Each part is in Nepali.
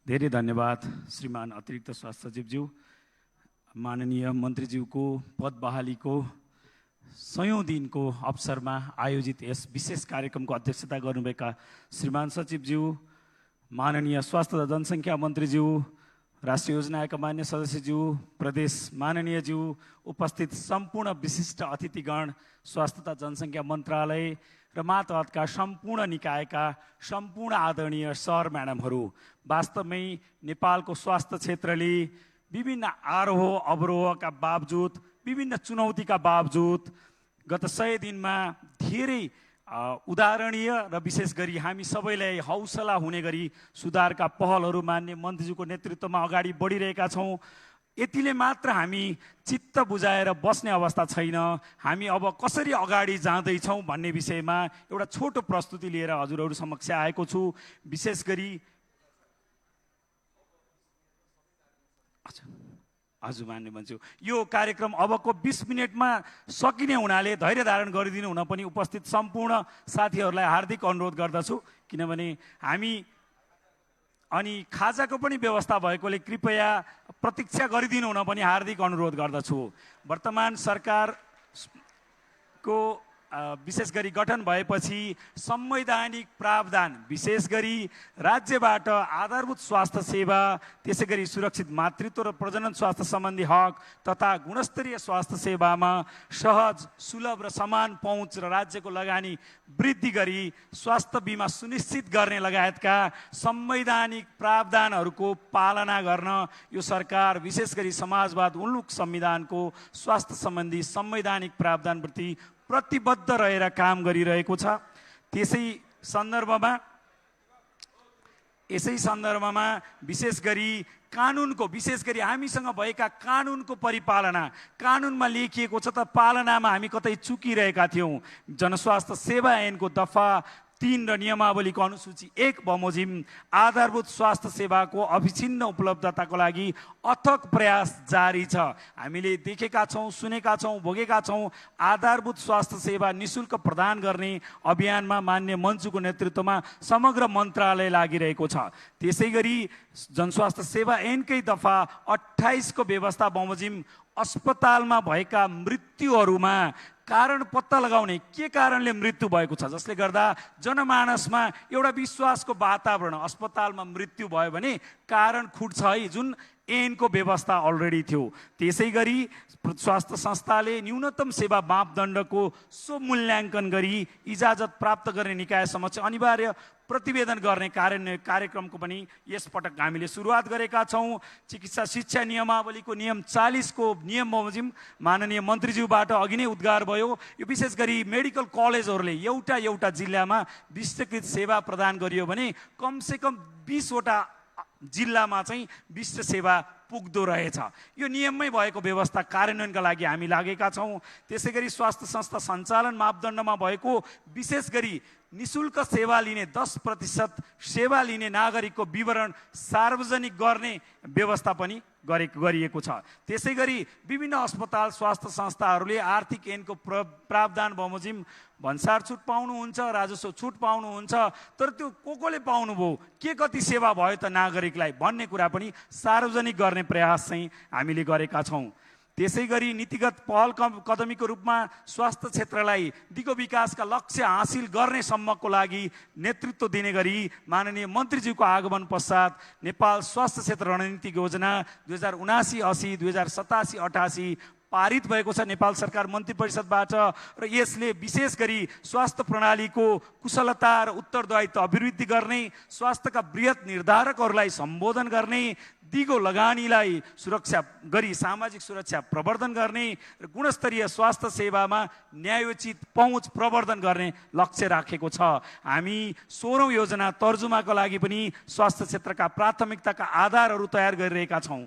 धेरै धन्यवाद श्रीमान अतिरिक्त स्वास्थ्य सचिवज्यू। माननीय मन्त्रीज्यूको पद बहालीको 100औं दिनको अवसरमा आयोजित यस विशेष कार्यक्रमको अध्यक्षता गर्नुभएका श्रीमान सचिवज्यू, माननीय स्वास्थ्य तथा जनसङ्ख्या मन्त्रीज्यू, राष्ट्रिय योजना आयोगका मान्य सदस्यज्यू, प्रदेश माननीयज्यू, उपस्थित सम्पूर्ण विशिष्ट अतिथिगण, स्वास्थ्य तथा जनसङ्ख्या मन्त्रालय र मातहतका सम्पूर्ण निकायका सम्पूर्ण आदरणीय सर म्याडमहरू, वास्तवमै नेपालको स्वास्थ्य क्षेत्रले विभिन्न आरोह अवरोहका बावजुद, विभिन्न चुनौतीका बावजुद गत 100 दिनमा धेरै उदाहरणीय र विशेष गरी हामी सबैलाई हौसला हुने गरी सुधारका पहलहरू मान्य मन्त्रीज्यूको नेतृत्वमा अगाडि बढिरहेका छौँ। यतिले मात्र हामी चित्त बुझाएर बस्ने अवस्था छैन। हामी अब कसरी अगाडि जाँदैछौँ भन्ने विषयमा एउटा छोटो प्रस्तुति लिएर हजुरहरू समक्ष आएको छु। विशेष गरी हजुर मान्य मन्त्री, यो कार्यक्रम अबको 20 मिनटमा सकिने हुनाले धैर्य धारण गरिदिनु हुन पनि उपस्थित सम्पूर्ण साथीहरूलाई हार्दिक अनुरोध गर्दछु। किनभने हामी अनि खाजाको पनि व्यवस्था भएकोले कृपया प्रतीक्षा गरिदिनु हुन पनि हार्दिक अनुरोध गर्दछु। वर्तमान सरकारको विशेष गरी गठन भएपछि संवैधानिक प्रावधान, विशेष गरी राज्यबाट आधारभूत स्वास्थ्य सेवा, त्यसै गरी सुरक्षित मातृत्व र प्रजनन स्वास्थ्य सम्बन्धी हक तथा गुणस्तरीय स्वास्थ्य सेवामा सहज, सुलभ र समान पहुँच र राज्यको लगानी वृद्धि गरी स्वास्थ्य बिमा सुनिश्चित गर्ने लगायतका संवैधानिक प्रावधानहरूको पालना गर्न यो सरकार विशेष गरी समाजवाद उन्मुख संविधानको स्वास्थ्य सम्बन्धी संवैधानिक प्रावधानप्रति प्रतिबद्ध रहेर काम गरिरहेको छ। यसै सन्दर्भमा विशेष गरी कानुनको, विशेष गरी हामीसँग भएका कानुनको परिपालना, कानुनमा लेखिएको छ त पालनामा हामी कतै चुकिरहेका थियौँ। जनस्वास्थ्य सेवा ऐनको दफा 3 र नियमावलीको अनुसूची 1 बमोजिम आधारभूत स्वास्थ्य सेवाको अविच्छिन्न उपलब्धताको लागि अथक प्रयास जारी छ। हामीले देखेका छौँ, सुनेका छौँ, भोगेका छौँ। आधारभूत स्वास्थ्य सेवा निःशुल्क प्रदान गर्ने अभियानमा मान्य मन्त्रीको नेतृत्वमा समग्र मन्त्रालय लागिरहेको छ। त्यसै गरी जनस्वास्थ्य सेवा ऐनकै दफा 28 को व्यवस्था बमोजिम अस्पतालमा भएका मृत्युहरूमा कारण पत्ता लगाउने, के कारणले मृत्यु भएको छ, जसले गर्दा जनमानसमा एउटा विश्वासको वातावरण, अस्पतालमा मृत्यु भयो भने कारण खुट्छ है, जुन ऐनको व्यवस्था अलरेडी थियो। त्यसै गरी स्वास्थ्य संस्थाले न्यूनतम सेवा मापदण्डको स्वमूल्याङ्कन गरी इजाजत प्राप्त गर्ने निकाय समक्ष अनिवार्य प्रतिवेदन गर्ने कार्यक्रमको पनि यसपटक हामीले सुरुवात गरेका छौँ। चिकित्सा शिक्षा नियमावलीको नियम 40 को नियम बमोजिम माननीय मन्त्रीज्यूबाट अघि नै उद्घार भयो। यो विशेष गरी मेडिकल कलेजहरूले एउटा जिल्लामा विस्तृत सेवा प्रदान गरियो भने कमसेकम 20 वटा जिल्लामा चाहिँ विशिष्ट सेवा पुग्दो रहेछ। यो नियममै भएको व्यवस्था कार्यान्वयनका लागि हामी लागेका छौँ। त्यसै गरी स्वास्थ्य संस्था सञ्चालन मापदण्डमा भएको विशेष गरी निःशुल्क सेवा लिने 10% सेवा लिने नागरिकको विवरण सार्वजनिक गर्ने व्यवस्था पनि गरिएको छ। त्यसै गरी विभिन्न अस्पताल स्वास्थ्य संस्थाहरूले आर्थिक ऐनको प्रावधान बमोजिम भन्सार छुट पाउनुहुन्छ, राजस्व छुट पाउनुहुन्छ, तर त्यो कोले पाउनुभयो, के कति सेवा भयो त नागरिकलाई भन्ने कुरा पनि सार्वजनिक गर्ने प्रयास चाहिँ हामीले गरेका छौँ। त्यसै गरी नीतिगत पहल कदमीको रूपमा स्वास्थ्य क्षेत्रलाई दिगो विकासका लक्ष्य हासिल गर्ने सम्मको लागि नेतृत्व दिने गरी माननीय मन्त्रीज्यूको आगमन पश्चात नेपाल स्वास्थ्य क्षेत्र रणनीतिक योजना 2079-80, 2087-88 पारित भएको छ नेपाल सरकार मन्त्री परिषदबाट र यसले विशेष गरी स्वास्थ्य प्रणालीको कुशलता र उत्तरदायित्व अभिवृद्धि गर्ने, स्वास्थ्यका वृहत निर्धारकहरूलाई सम्बोधन गर्ने, दिगो लगानीलाई सुरक्षा गरी सामाजिक सुरक्षा प्रवर्धन गर्ने र गुणस्तरीय स्वास्थ्य सेवामा न्यायोचित पहुँच प्रवर्धन गर्ने लक्ष्य राखेको छ। हामी 16औं योजना तर्जुमाको लागि पनि स्वास्थ्य क्षेत्रका प्राथमिकताका आधारहरू तयार गरिरहेका छौँ।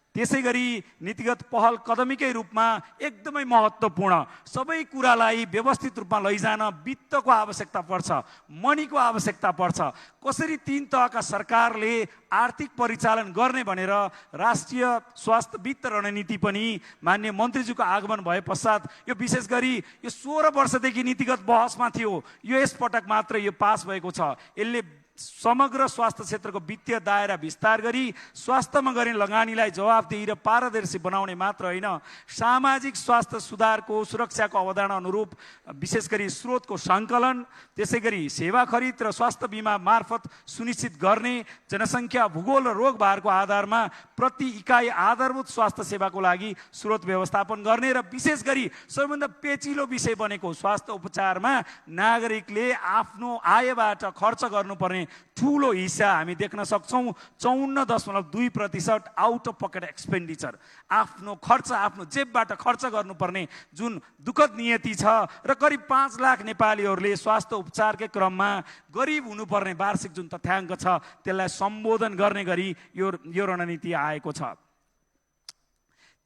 त्यसै गरी नीतिगत पहल कदमीकै रूपमा एकदमै महत्त्वपूर्ण सबै कुरालाई व्यवस्थित रूपमा लैजान वित्तको आवश्यकता पर्छ, मनीको आवश्यकता पर्छ। कसरी 3 तहका सरकारले आर्थिक परिचालन गर्ने भनेर राष्ट्रिय स्वास्थ्य वित्त रणनीति पनि मान्य मन्त्रीज्यूको आगमन भए पश्चात यो विशेष गरी यो 16 वर्षदेखि नीतिगत बहसमा थियो, यो यसपटक मात्र यो पास भएको छ। यसले समग्र स्वास्थ्य क्षेत्रको वित्तीय दायरा विस्तार गरी स्वास्थ्यमा गर्ने लगानीलाई जवाफदेही र पारदर्शी बनाउने मात्र होइन, सामाजिक स्वास्थ्य सुधारको सुरक्षाको अवधारणा अनुरूप विशेष गरी स्रोतको सङ्कलन, त्यसै गरी सेवा खरिद र स्वास्थ्य बिमा मार्फत सुनिश्चित गर्ने, जनसङ्ख्या, भूगोल र रोगबारको आधारमा प्रति इकाइ आधारभूत स्वास्थ्य सेवाको लागि स्रोत व्यवस्थापन गर्ने र विशेष गरी सबैभन्दा पेचिलो विषय बनेको स्वास्थ्य उपचारमा नागरिकले आफ्नो आयबाट खर्च गर्नुपर्ने ठुलो हिस्सा हामी देख्न सक्छौँ। 54.2% आउट अफ पकेट एक्सपेन्डिचर, आफ्नो खर्च, आफ्नो जेबबाट खर्च गर्नुपर्ने जुन दुःखद नियति छ र करिब 5 लाख नेपालीहरूले स्वास्थ्य उपचारकै क्रममा गरिब हुनुपर्ने वार्षिक जुन तथ्याङ्क छ त्यसलाई सम्बोधन गर्ने गरी यो रणनीति आएको छ।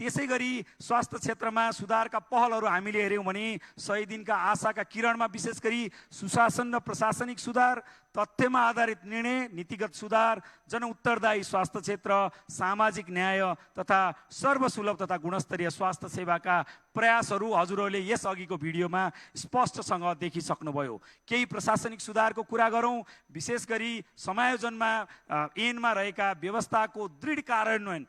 त्यसै गरी स्वास्थ्य क्षेत्रमा सुधारका पहलहरू हामीले हेऱ्यौँ भने 100 दिनका आशाका किरणमा विशेष गरी सुशासन र प्रशासनिक सुधार, तथ्यमा आधारित निर्णय, नीतिगत सुधार, जनउत्तरदायी स्वास्थ्य क्षेत्र, सामाजिक न्याय तथा सर्वसुलभ तथा गुणस्तरीय स्वास्थ्य सेवाका प्रयासहरू हजुरहरूले यस अघिको भिडियोमा स्पष्टसँग देखिसक्नुभयो। केही प्रशासनिक सुधारको कुरा गरौँ। विशेष गरी समायोजनमा ऐनमा रहेका व्यवस्थाको दृढ कार्यान्वयन,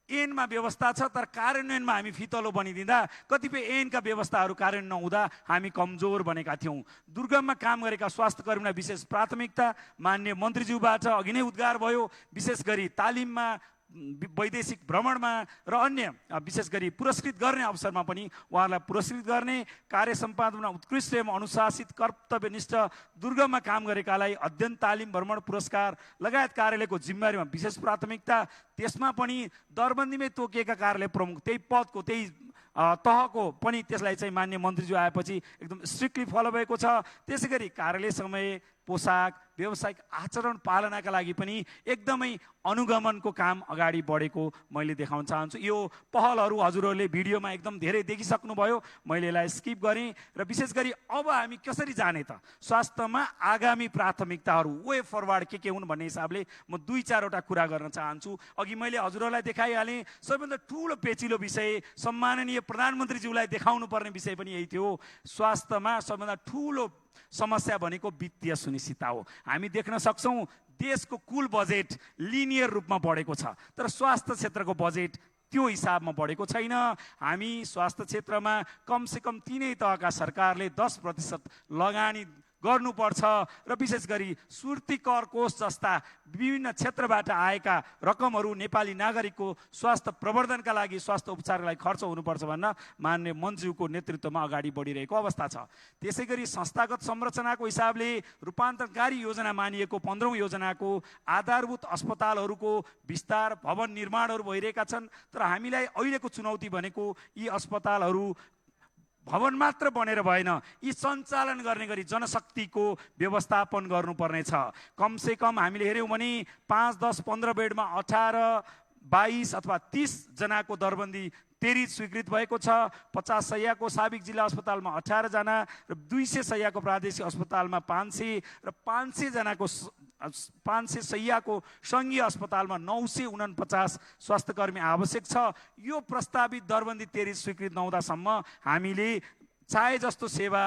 ऐनमा व्यवस्था छ तर कार्यान्वयनमा हामी फितलो बनिदिँदा कतिपय ऐनका व्यवस्थाहरू कार्यान्वयन नहुँदा हामी कमजोर बनेका थियौँ। दुर्गममा काम गरेका स्वास्थ्य कर्मीलाई विशेष प्राथमिकता माननीय मन्त्रीज्यूबाट अघि नै उद्गार भयो। विशेष गरी तालिममा, वैदेशिक भ्रमणमा र अन्य विशेष गरी पुरस्कृत गर्ने अवसरमा पनि उहाँलाई पुरस्कृत गर्ने, कार्य सम्पादनमा उत्कृष्ट एवं अनुशासित कर्तव्यनिष्ठ दुर्गममा काम गरेकालाई अध्ययन, तालिम, भ्रमण पुरस्कार लगायत कार्यालयको जिम्मेवारीमा विशेष प्राथमिकता। त्यसमा पनि दरबन्दीमै तोकिएका कार्यालय प्रमुख त्यही पदको त्यही तहको पनि त्यसलाई चाहिँ मान्य मन्त्रीज्यू आएपछि एकदम स्ट्रिक्टली फलो भएको छ। त्यसै गरी कार्यालय समय, पोसाक, व्यावसायिक आचरण पालनाका लागि पनि एकदमै अनुगमनको काम अगाडि बढेको मैले देखाउन चाहन्छु। यो पहलहरू हजुरहरूले भिडियोमा एकदम धेरै देखिसक्नुभयो, मैले यसलाई स्किप गरेँ। र विशेष गरी अब हामी कसरी जाने त, स्वास्थ्यमा आगामी प्राथमिकताहरू, वे फरवर्ड के हुन् भन्ने हिसाबले म 2-4 वटा कुरा गर्न चाहन्छु। अघि मैले हजुरहरूलाई देखाइहालेँ, सबैभन्दा ठुलो पेचिलो विषय, सम्माननीय प्रधानमन्त्रीज्यूलाई देखाउनु पर्ने विषय पनि यही थियो। स्वास्थ्यमा सबैभन्दा ठुलो समस्या भनेको वित्तीय सुनिश्चितता हो। हामी देख्न सक्छौँ देशको कुल बजेट लिनियर रूपमा बढेको छ तर स्वास्थ्य क्षेत्रको बजेट त्यो हिसाबमा बढेको छैन। हामी स्वास्थ्य क्षेत्रमा कमसेकम 3 तहका सरकारले 10% लगानी गर्नुपर्छ र विशेष गरी सुर्ती कर कोष जस्ता विभिन्न क्षेत्रबाट आएका रकमहरू नेपाली नागरिकको स्वास्थ्य प्रवर्धनका लागि, स्वास्थ्य उपचारका लागि खर्च हुनुपर्छ भन्न माननीय मन्त्रीको नेतृत्वमा अगाडि बढिरहेको अवस्था छ। त्यसै गरी संस्थागत संरचनाको हिसाबले रूपान्तरणकारी योजना मानिएको 15औं योजनाको आधारभूत अस्पतालहरूको विस्तार, भवन निर्माणहरू भइरहेका छन् तर हामीलाई अहिलेको चुनौती भनेको यी अस्पतालहरू भवन मात्र बनेर भएन, यी सञ्चालन गर्ने गरी जनशक्तिको व्यवस्थापन गर्नुपर्ने छ। कमसेकम हामीले हेऱ्यौँ भने 5, 10, 15 बेडमा 18, 22 अथवा 30 जनाको दरबन्दी तेरिज स्वीकृत भएको छ। 50 शैय्याको साबिक जिल्ला अस्पतालमा 18 जना र 200 शैय्याको प्रादेशिक अस्पतालमा 500 र 500 जनाको 500 शैय्याको सङ्घीय अस्पतालमा 949 स्वास्थ्यकर्मी आवश्यक छ। यो प्रस्तावित दरबन्दी तेरिज स्वीकृत नहुँदासम्म हामीले चाहे जस्तो सेवा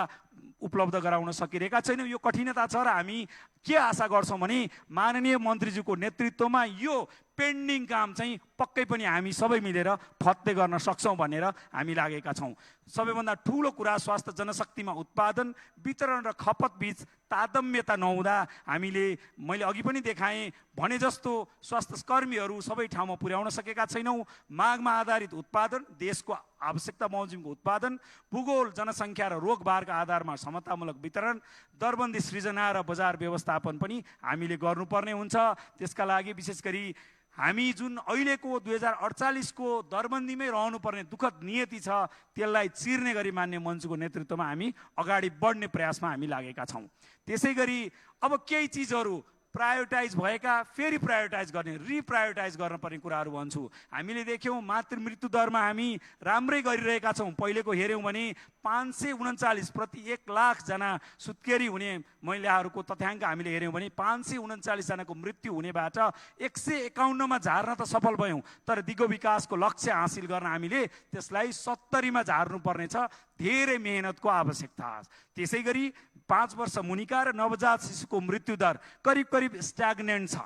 उपलब्ध गराउन सकिरहेका छैनौँ। यो कठिनता छ र हामी के आशा गर्छौँ भने माननीय मन्त्रीज्यूको नेतृत्वमा यो पेन्डिङ काम चाहिँ पक्कै पनि हामी सबै मिलेर फत्ते गर्न सक्छौँ भनेर हामी लागेका छौँ। सबैभन्दा ठुलो कुरा स्वास्थ्य जनशक्तिमा उत्पादन, वितरण र खपत बीच तारतम्यता नहुँदा हामीले, मैले अघि पनि देखाएँ भने जस्तो स्वास्थ्य कर्मीहरू सबै ठाउँमा पुर्याउन सकेका छैनौँ। मागमा आधारित उत्पादन, देशको आवश्यकता बमोजिमको उत्पादन, भूगोल, जनसङ्ख्या र रोगबारका आधारमा समतामूलक वितरण, दरबन्दी सृजना र बजार व्यवस्थापन पनि हामीले गर्नुपर्ने हुन्छ। त्यसका लागि विशेष गरी हामी जुन अहिलेको 2048 को दरबन्दीमै रहनुपर्ने दुःखद नियति छ त्यसलाई चिर्ने गरी मान्य मन्त्रीको नेतृत्वमा हामी अगाडि बढ्ने प्रयासमा हामी लागेका छौँ। त्यसै गरी अब केही चिजहरू प्रायोरिटाइज भएका फेरि प्रायोरिटाइज गर्ने, रिप्रायोरिटाइज गर्न पर्ने कुराहरू भन्छु। हामीले देख्यौँ मातृ मृत्यु दरमा हामी राम्रै गरिरहेका छौँ। पहिलेको हेऱ्यौँ भने 539 प्रति 1 लाख जना सुत्केरी हुने महिलाहरूको तथ्याङ्क हामीले हेऱ्यौँ भने 539 जनाको मृत्यु हुनेबाट 151 मा झार्न त सफल भयौँ तर दिगो विकासको लक्ष्य हासिल गर्न हामीले त्यसलाई 70 मा झार्नु पर्ने छ। धेरै मेहनतको आवश्यकता छ। त्यसै गरी 5 वर्ष मुनिका र नवजात शिशुको मृत्युदर करिब करिब स्ट्याग्नेन्ट छ।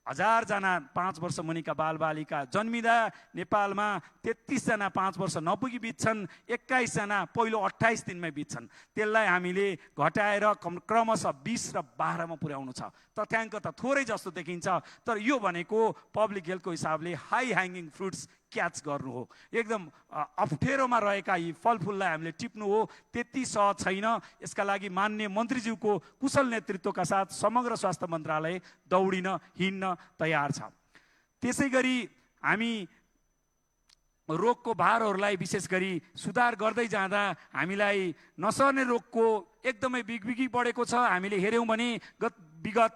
1000 जना 5 वर्ष मुनिका बालबालिका जन्मिँदा नेपालमा 33 जना 5 वर्ष नपुगी बित्छन्, 21 जना पहिलो 28 दिनमै बित्छन्। त्यसलाई हामीले घटाएर क्रमशः 20 र 12 मा पुर्याउनु छ। तथ्याङ्क त थोरै जस्तो देखिन्छ, तर यो भनेको पब्लिक हेल्थको हिसाबले हाई ह्याङ्गिङ फ्रुट्स क्याच गर्नु हो। एकदम अप्ठ्यारोमा रहेका यी फलफुललाई हामीले टिप्नु हो, त्यति सहज छैन। यसका लागि माननीय मन्त्रीज्यूको कुशल नेतृत्वका साथ समग्र स्वास्थ्य मन्त्रालय दौडिन हिँड्न तयार छ। त्यसै गरी हामी रोगको भारहरूलाई विशेष गरी सुधार गर्दै जाँदा हामीलाई नसर्ने रोगको एकदमै बिगबिगी बढेको छ। हामीले हेऱ्यौँ भने विगत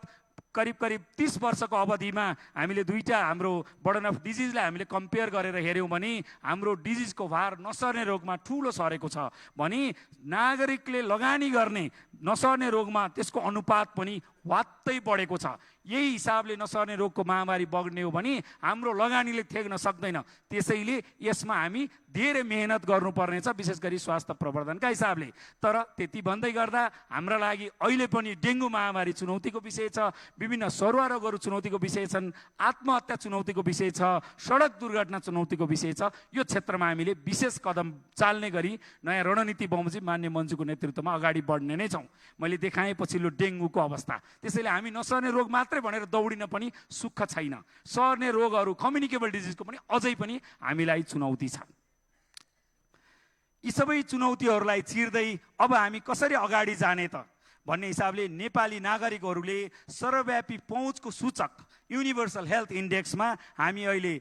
करिब 30 वर्षको अवधिमा हामीले दुईटा हाम्रो बर्डन अफ डिजिजलाई हामीले कम्पेयर गरेर हेऱ्यौँ भने हाम्रो डिजिजको भार नसर्ने रोगमा ठुलो सरेको छ भने नागरिकले लगानी गर्ने नसर्ने रोगमा त्यसको अनुपात पनि वात्तै बढेको छ। यही हिसाबले नसर्ने रोगको महामारी बढ्ने हो भने हाम्रो लगानीले थेग्न सक्दैन। त्यसैले यसमा हामी धेरै मेहनत गर्नुपर्ने छ, विशेष गरी स्वास्थ्य प्रवर्धनका हिसाबले। तर त्यति भन्दै गर्दा हाम्रा लागि अहिले पनि डेङ्गु महामारी चुनौतीको विषय छ, विभिन्न सरुवा रोगहरू चुनौतीको विषय छन्, आत्महत्या चुनौतीको विषय छ, सडक दुर्घटना चुनौतीको विषय छ। यो क्षेत्रमा हामीले विशेष कदम चाल्ने गरी नयाँ रणनीति बमोजिम मान्य मन्त्रीको नेतृत्वमा अगाडि बढ्ने नै छौँ। मैले देखाएँ पछिल्लो डेङ्गुको अवस्था। त्यसैले हामी नसर्ने रोग मात्रै भनेर दौडिन पनि सुख छैन। सर्ने रोगहरू कम्युनिकेबल डिजिजको पनि अझै पनि हामीलाई चुनौती छ। यी सबै चुनौतीहरूलाई चिर्दै अब हामी कसरी अगाडि जाने त भन्ने हिसाबले नेपाली नागरिकहरूले सर्वव्यापी पहुँचको सूचक युनिभर्सल हेल्थ इन्डेक्समा हामी अहिले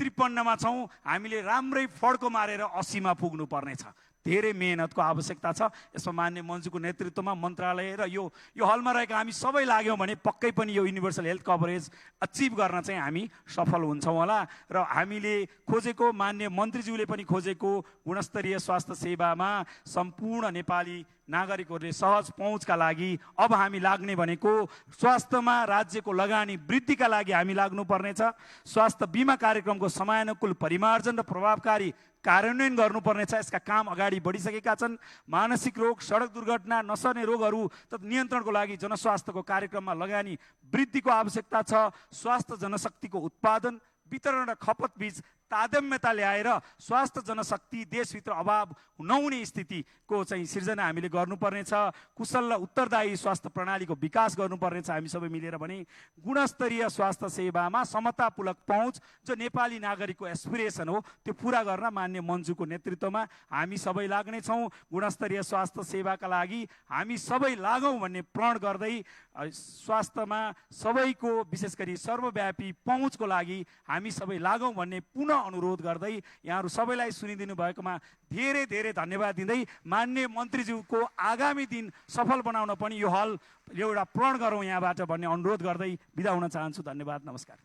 53 मा छौँ। हामीले राम्रै फड्को मारेर 80 मा पुग्नु पर्नेछ। धेरै मेहनतको आवश्यकता छ। यसमा मान्य मन्त्रीको नेतृत्वमा मन्त्रालय र यो हलमा रहेका हामी सबै लाग्यौँ भने पक्कै पनि यो युनिभर्सल हेल्थ कभरेज अचिभ गर्न चाहिँ हामी सफल हुन्छौँ होला। र हामीले खोजेको, मान्य मन्त्रीज्यूले पनि खोजेको गुणस्तरीय स्वास्थ्य सेवामा सम्पूर्ण नेपाली नागरिकहरूले सहज पहुँचका लागि अब हामी लाग्ने भनेको स्वास्थ्यमा राज्यको लगानी वृद्धिका लागि हामी लाग्नुपर्नेछ। स्वास्थ्य बिमा कार्यक्रमको समयानुकूल परिमार्जन र प्रभावकारी कार्यान्वयन गर्नुपर्नेछ। यसका काम अगाडि बढिसकेका छन्। मानसिक रोग, सडक दुर्घटना, नसर्ने रोगहरू नियन्त्रणको लागि जनस्वास्थ्यको कार्यक्रममा लगानी वृद्धिको आवश्यकता छ। स्वास्थ्य जनशक्तिको उत्पादन, वितरण र खपत बीच तादम्यता ल्याएर स्वास्थ्य जनशक्ति देशभित्र अभाव नहुने स्थितिको चाहिँ सिर्जना हामीले गर्नुपर्नेछ। कुशल र उत्तरदायी स्वास्थ्य प्रणालीको विकास गर्नुपर्नेछ हामी सबै मिलेर भने गुणस्तरीय स्वास्थ्य सेवामा समतापूलक पहुँच जो नेपाली नागरिकको एस्पिरेसन हो त्यो पुरा गर्न मान्य मन्त्रीको नेतृत्वमा हामी सबै लाग्नेछौँ। गुणस्तरीय स्वास्थ्य सेवाका लागि हामी सबै लागौँ भन्ने प्रण गर्दै स्वास्थ्यमा सबैको विशेष गरी सर्वव्यापी पहुँचको लागि हामी सबै लागौँ भन्ने पुनः अनुरोध गर्दै यहाँहरू सबैलाई सुनिदिनु भएकोमा धेरै धेरै धन्यवाद दिँदै मान्य मन्त्रीज्यूको आगामी दिन सफल बनाउन पनि यो हल एउटा प्रण गरौँ यहाँबाट भन्ने अनुरोध गर्दै बिदा हुन चाहन्छु। धन्यवाद, नमस्कार।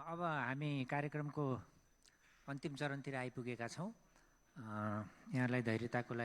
अब हामी कार्यक्रमको अन्तिम चरणतिर आइपुगेका छौँ। यहाँलाई धैर्यताको लागि